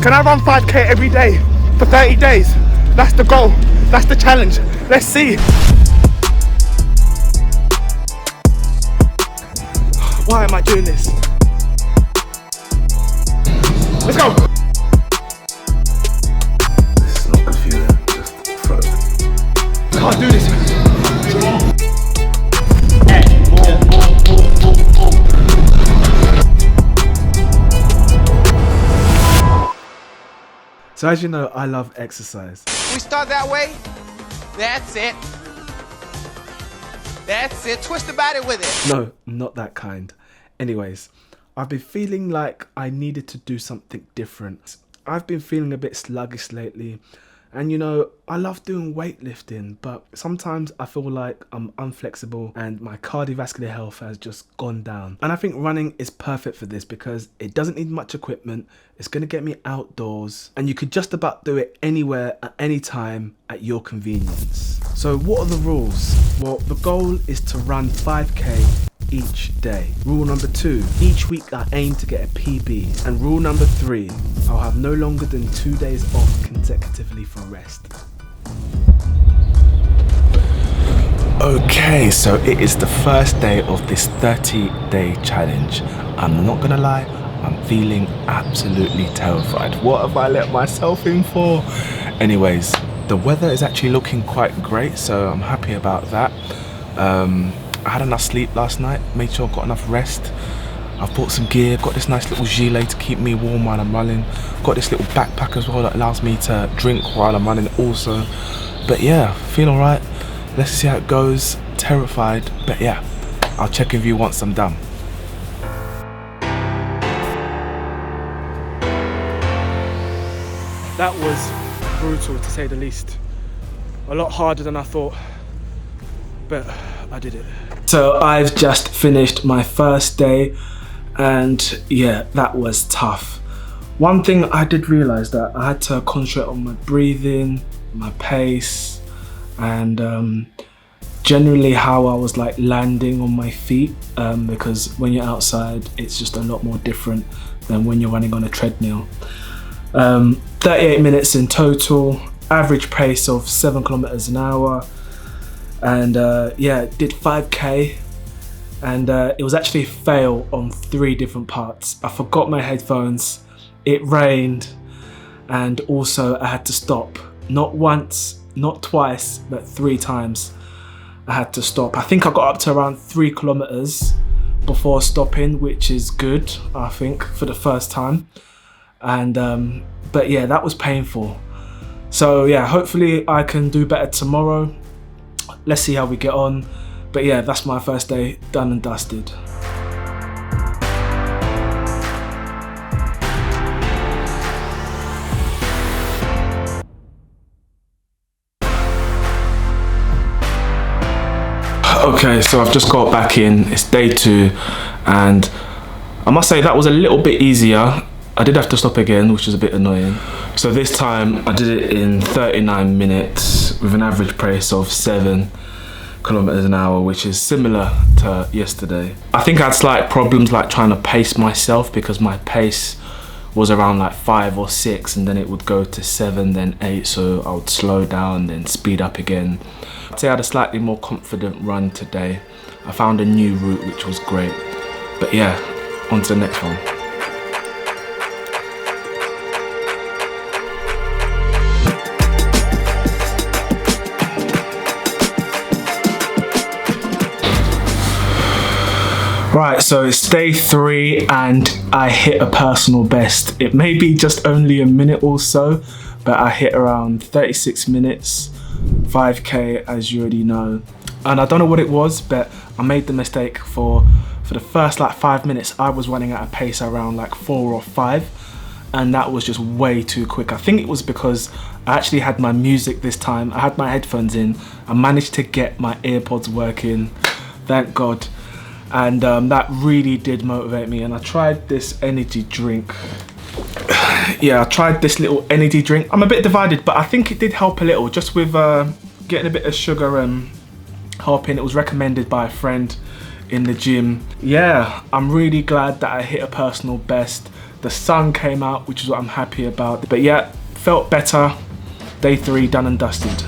Can I run 5k every day for 30 days? That's the goal. That's the challenge. Let's see. Why am I doing this? Let's go. This is not good for you, just throw it. Can't do this. So as you know, I love exercise. We start that way. That's it. That's it. Twist the body with it. No, not that kind. Anyways, I've been feeling like I needed to do something different. I've been feeling a bit sluggish lately. And you know, I love doing weightlifting, but sometimes I feel like I'm unflexible and my cardiovascular health has just gone down. And I think running is perfect for this because it doesn't need much equipment. It's going to get me outdoors and you could just about do it anywhere at any time at your convenience. So what are the rules? Well, the goal is to run 5k each day. Rule number 2, each week I aim to get a PB. And rule number 3, I'll have no longer than 2 days off consecutively for rest. Okay, so it is the first day of this 30-day challenge. I'm not gonna lie, I'm feeling absolutely terrified. What have I let myself in for? Anyways, the weather is actually looking quite great, so I'm happy about that. I had enough sleep last night, made sure I got enough rest. I've bought some gear, got this nice little gilet to keep me warm while I'm running. Got this little backpack as well that allows me to drink while I'm running also. But yeah, feel alright. Let's see how it goes. Terrified, but yeah, I'll check with you once I'm done. That was brutal to say the least. A lot harder than I thought, but I did it. So I've just finished my first day and yeah, that was tough. One thing I did realise that I had to concentrate on my breathing, my pace and generally how I was like landing on my feet because when you're outside it's just a lot more different than when you're running on a treadmill. 38 minutes in total, average pace of 7 kilometers an hour. And yeah, did 5k and it was actually a fail on 3 different parts. I forgot my headphones, it rained, and also I had to stop. Not once, not twice, but 3 times I had to stop. I think I got up to around 3 kilometers before stopping, which is good, I think, for the first time. And but yeah, that was painful. So yeah, hopefully I can do better tomorrow. Let's see how we get on. But yeah, that's my first day done and dusted. Okay, so I've just got back in. It's day 2 and I must say that was a little bit easier. I did have to stop again, which was a bit annoying. So this time I did it in 39 minutes with an average pace of 7 kilometers an hour, which is similar to yesterday. I think I had slight problems like trying to pace myself because my pace was around like 5 or 6 and then it would go to 7, then 8, so I would slow down, then speed up again. I'd say I had a slightly more confident run today. I found a new route which was great. But yeah, on to the next one. Right, so it's day 3 and I hit a personal best. It may be just only a minute or so, but I hit around 36 minutes, 5k as you already know. And I don't know what it was, but I made the mistake for the first like 5 minutes, I was running at a pace around like 4 or 5. And that was just way too quick. I think it was because I actually had my music this time. I had my headphones in. I managed to get my AirPods working, thank God. And that really did motivate me. And I tried this energy drink. Yeah, I tried this little energy drink. I'm a bit divided, but I think it did help a little, just with getting a bit of sugar and helping. It was recommended by a friend in the gym. Yeah, I'm really glad that I hit a personal best. The sun came out, which is what I'm happy about. But yeah, felt better. Day 3 done and dusted.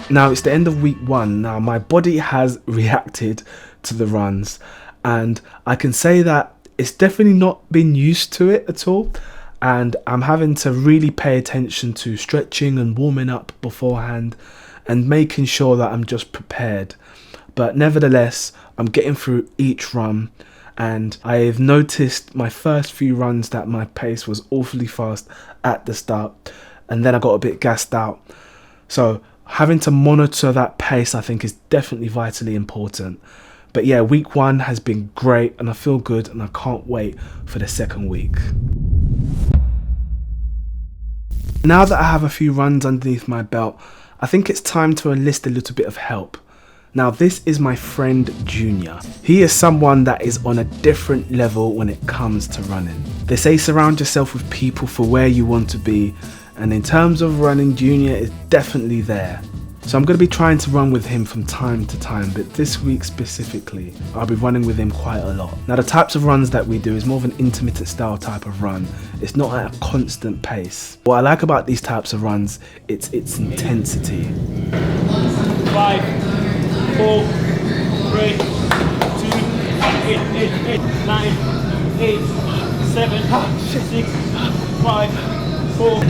Now it's the end of week 1. Now my body has reacted to the runs, and I can say that it's definitely not been used to it at all, and I'm having to really pay attention to stretching and warming up beforehand and making sure that I'm just prepared. But nevertheless, I'm getting through each run, and I've noticed my first few runs that my pace was awfully fast at the start, and then I got a bit gassed out. So having to monitor that pace, I think, is definitely vitally important. But yeah, week 1 has been great and I feel good, and I can't wait for the second week. Now that I have a few runs underneath my belt, I think it's time to enlist a little bit of help. Now this is my friend Junior. He is someone that is on a different level when it comes to running. They say surround yourself with people for where you want to be, and in terms of running, Junior is definitely there. So I'm going to be trying to run with him from time to time, but this week specifically, I'll be running with him quite a lot. Now the types of runs that we do is more of an intermittent style type of run. It's not at a constant pace. What I like about these types of runs, it's its intensity. 5, 4, 3, 2, 8, 9, 8, 7, 6, 5, 4,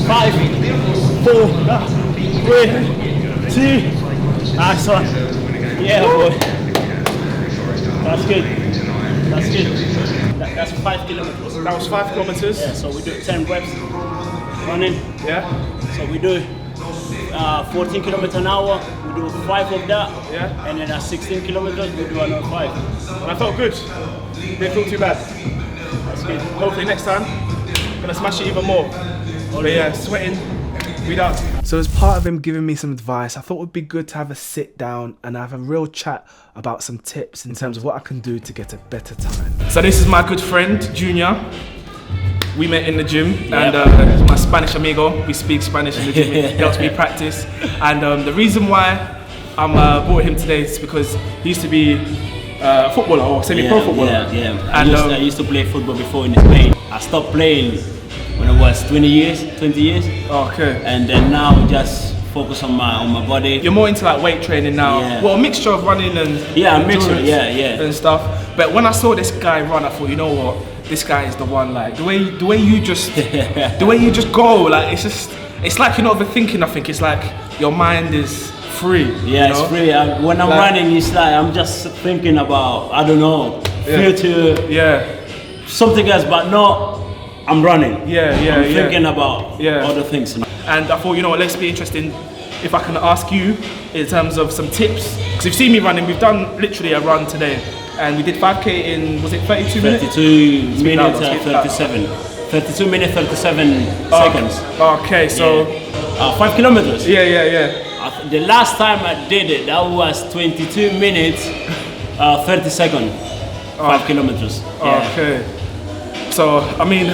5, 4, 3, 2, nice one. Yeah, boy. That's good. That's good. That's 5 kilometers. That was 5 kilometers. Yeah, so we do 10 reps running. Yeah. So we do 14 kilometers an hour. We do 5 of that. Yeah. And then at 16 kilometers, we do another 5. And I felt good. Didn't feel too bad. That's good. Hopefully next time, I'm gonna smash it even more. But yeah, sweating, we done. So as part of him giving me some advice, I thought it would be good to have a sit down and have a real chat about some tips in terms of what I can do to get a better time. So this is my good friend, Junior. We met in the gym, and he's my Spanish amigo. We speak Spanish in the gym. He helps me practice. And the reason why I'm brought him today is because he used to be a footballer or semi-pro footballer. Yeah. And I used to play football before in Spain. I stopped playing when I was 20 years. Okay. And then now just focus on my body. You're more into like weight training now. Yeah. Well, a mixture of running and Yeah, a mixture, endurance yeah. and stuff. But when I saw this guy run, I thought, you know what? This guy is the one. Like the way you just go. Like it's like you're not overthinking. I think it's like your mind is free. Yeah, you know? it's free. When I'm running, it's like I'm just thinking about, I don't know, future, something else, but no, I'm running. I'm thinking about other things. And I thought, you know what, let's be interesting if I can ask you in terms of some tips. Because you've seen me running, we've done literally a run today. And we did 5K in, was it 32 minutes? 32 minutes, 37. 32 minutes, 37 seconds. Okay, so... 5 kilometers. Yeah. The last time I did it, that was 22 minutes, 30 seconds. 5 kilometers. Yeah. Okay. So, I mean,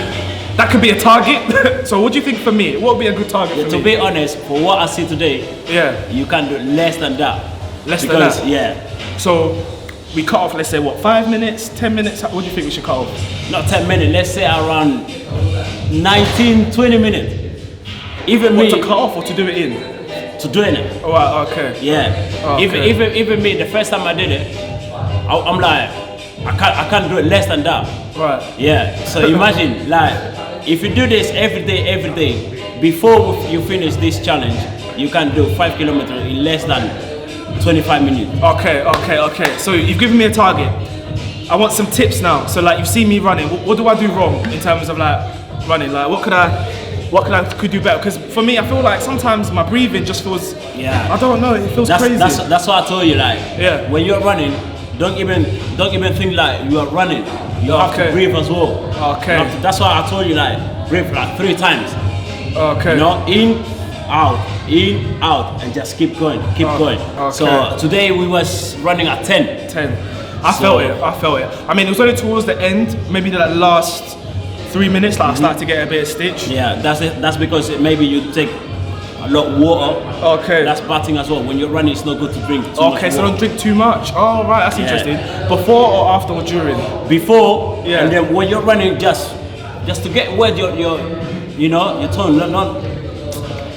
that could be a target. So what do you think for me? What would be a good target for me? To be honest, for what I see today, you can do less than that. Less than that? Yeah. So, we cut off, let's say, what, 5 minutes, 10 minutes? What do you think we should cut off? Not 10 minutes, let's say around 19, 20 minutes. Even what, me. to cut off or to do it in? To do it. Oh, right, okay. Yeah. Oh, okay. Even me, the first time I did it, I'm like, I can't do it less than that. Right. Yeah. So imagine, like, if you do this every day, before you finish this challenge, you can do 5 kilometers in less than 25 minutes. Okay. So you've given me a target. I want some tips now. So like you've seen me running. What do I do wrong in terms of like running? Like what could I do better? Because for me, I feel like sometimes my breathing just feels. Yeah. I don't know. It feels crazy. That's what I told you. Like. Yeah. When you're running, don't even think like you are running. You have to breathe as well. Okay. That's why I told you like breathe like 3 times. Okay. You know, in, out, in, out, and just keep going, Okay. So today we was running at 10. 10. I felt it. I mean, it was only towards the end, maybe the last 3 minutes that I started to get a bit of stitch. Yeah, that's it. That's because maybe you take a lot of water. Okay. That's batting as well. When you're running, it's not good to drink too much Okay, so water. don't drink too much. Oh, right, that's interesting. Before or after or during? Before, Yeah. and then when you're running, just to get wet your tongue.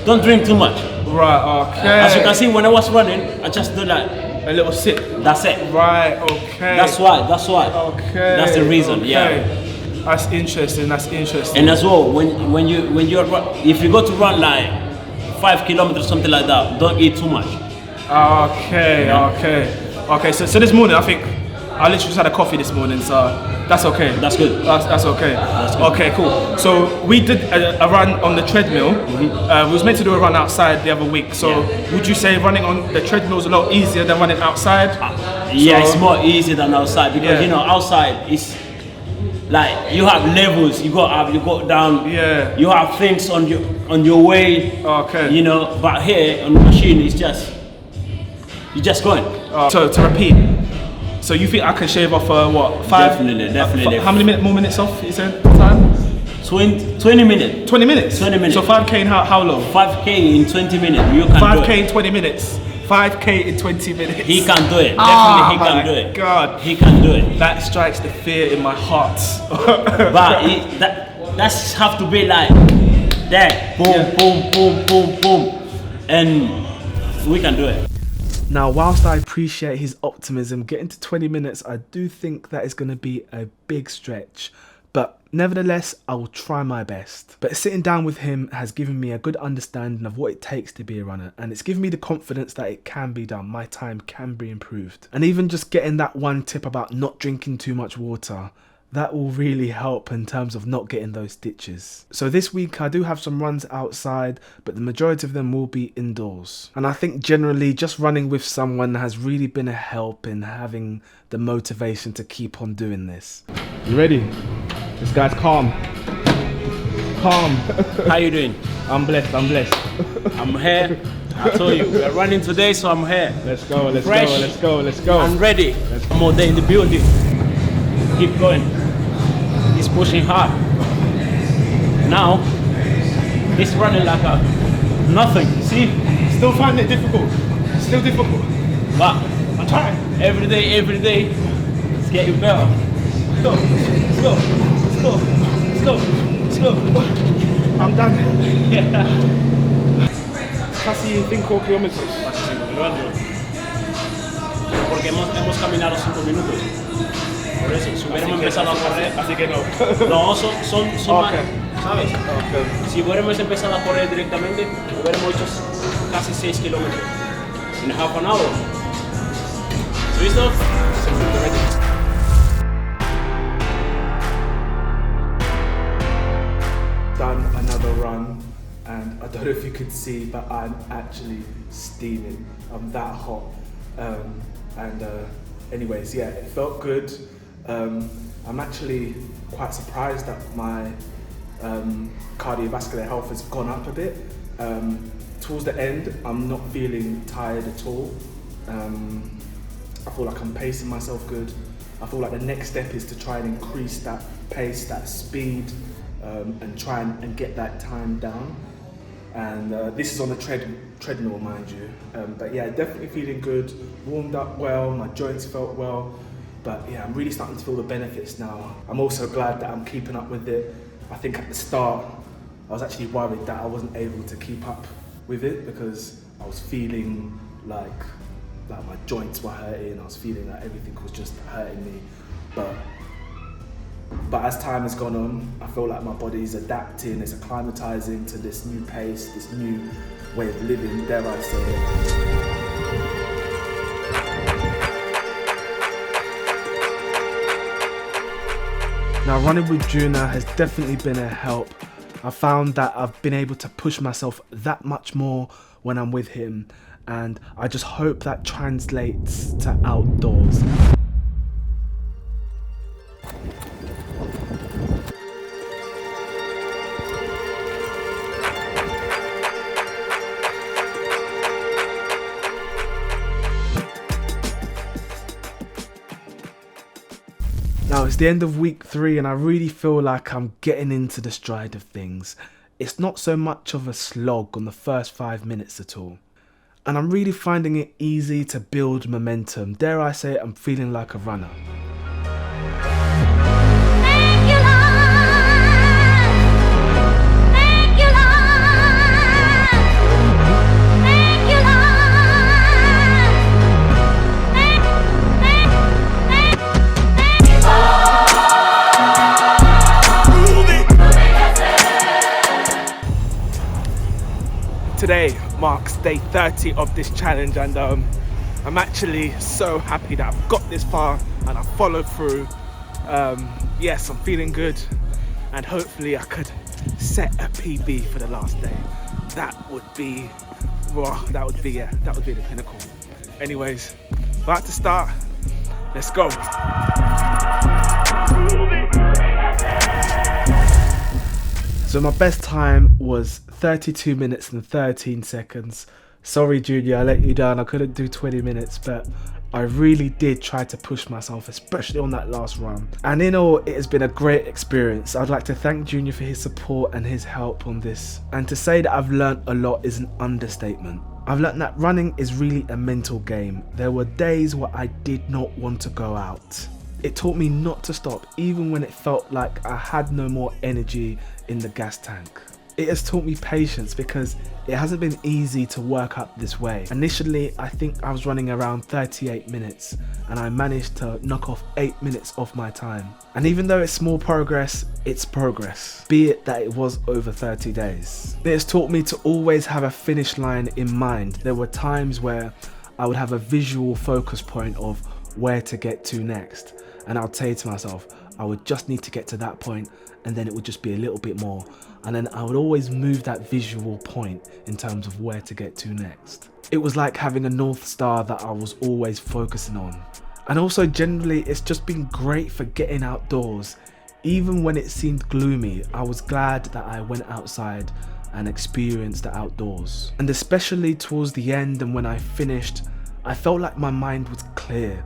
Don't drink too much. Right, okay. As you can see, when I was running, I just do like a little sip. That's it. Right, okay. That's why. Okay. That's the reason. Okay. Yeah. That's interesting. And as well, when you're if you go to run like 5 kilometers, something like that, don't eat too much. Okay. So this morning, I think I literally just had a coffee this morning, so that's okay. That's good. That's okay. That's good. Okay, cool. So we did a run on the treadmill. We was meant to do a run outside the other week. So would you say running on the treadmill is a lot easier than running outside? Yeah, it's more easy than outside because outside is like you have levels. You go up, you go down. Yeah. You have things on your way. Okay. But here on the machine, it's just you're just going. So to repeat. So you think I can shave off what? 5? Definitely. How many more minutes off? You said time? 20 minutes. 20 minutes. 20 minutes. So 5K in how long? 5K in 20 minutes. You can 5K do it. in 20 minutes. 5K in 20 minutes. He can do it. Oh Definitely, he can do it. God, he can do it. That strikes the fear in my heart. But that's have to be like that. Boom, and we can do it. Now, whilst I appreciate his optimism, getting to 20 minutes, I do think that is going to be a big stretch. But nevertheless, I will try my best. But sitting down with him has given me a good understanding of what it takes to be a runner. And it's given me the confidence that it can be done. My time can be improved. And even just getting that one tip about not drinking too much water, that will really help in terms of not getting those stitches. So this week I do have some runs outside, but the majority of them will be indoors. And I think generally just running with someone has really been a help in having the motivation to keep on doing this. You ready? This guy's calm. Calm. How you doing? I'm blessed. I'm here. I told you, we're running today, so I'm here. Let's go. Fresh. Let's go. I'm ready. One more day in the building. Keep going. He's pushing hard. Now, he's running like a nothing. See? Still finding it difficult. Still difficult. But I'm trying. Every day, it's getting better. Slow. I'm done. Yeah. Casi 5 kilómetros. Porque hemos caminado 5 minutos. Por eso, si hubiéramos empezado a correr. Así que no. No, son más, Okay. ¿sabes? Okay. Si hubiéramos empezado a correr directamente, hubiéramos hecho casi 6 kilómetros. In half an hour. ¿Sí listo? Done another run, and I don't know if you could see, but I'm actually steaming. I'm that hot. Anyways, yeah, it felt good. I'm actually quite surprised that my cardiovascular health has gone up a bit. Towards the end, I'm not feeling tired at all. I feel like I'm pacing myself good. I feel like the next step is to try and increase that pace, that speed, and try and get that time down. And this is on the treadmill, mind you. But yeah, definitely feeling good, warmed up well, my joints felt well. But yeah, I'm really starting to feel the benefits now. I'm also glad that I'm keeping up with it. I think at the start, I was actually worried that I wasn't able to keep up with it because I was feeling like my joints were hurting. I was feeling like everything was just hurting me. But as time has gone on, I feel like my body's adapting, it's acclimatizing to this new pace, this new way of living, dare I say it. Now, running with Juna has definitely been a help. I found that I've been able to push myself that much more when I'm with him, and I just hope that translates to outdoors. Now it's the end of week 3 and I really feel like I'm getting into the stride of things. It's not so much of a slog on the first 5 minutes at all. And I'm really finding it easy to build momentum. Dare I say it, I'm feeling like a runner. Today marks day 30 of this challenge, and I'm actually so happy that I've got this far and I've followed through. Yes, I'm feeling good, and hopefully I could set a PB for the last day. That would be, well, that would be the pinnacle. Anyways, about to start. Let's go. So my best time was 32 minutes and 13 seconds. Sorry Junior, I let you down. I couldn't do 20 minutes, but I really did try to push myself, especially on that last run. And in all, it has been a great experience. I'd like to thank Junior for his support and his help on this. And to say that I've learnt a lot is an understatement. I've learnt that running is really a mental game. There were days where I did not want to go out. It taught me not to stop, even when it felt like I had no more energy in the gas tank. It has taught me patience because it hasn't been easy to work up this way. Initially, I think I was running around 38 minutes and I managed to knock off 8 minutes off my time. And even though it's small progress, it's progress, be it that it was over 30 days. It has taught me to always have a finish line in mind. There were times where I would have a visual focus point of where to get to next. And I'd say to myself, I would just need to get to that point and then it would just be a little bit more. And then I would always move that visual point in terms of where to get to next. It was like having a North Star that I was always focusing on. And also generally, it's just been great for getting outdoors. Even when it seemed gloomy, I was glad that I went outside and experienced the outdoors. And especially towards the end and when I finished, I felt like my mind was clear.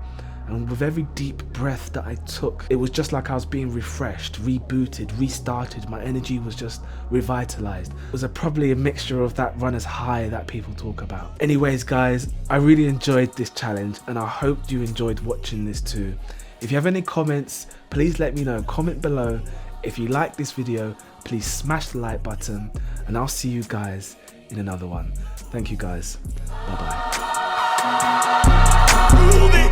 And with every deep breath that I took, it was just like I was being refreshed, rebooted, restarted. My energy was just revitalized. It was probably a mixture of that runner's high that people talk about. Anyways guys, I really enjoyed this challenge and I hope you enjoyed watching this too. If you have any comments, please let me know. Comment below. If you like this video, please smash the like button and I'll see you guys in another one. Thank you guys. Bye bye.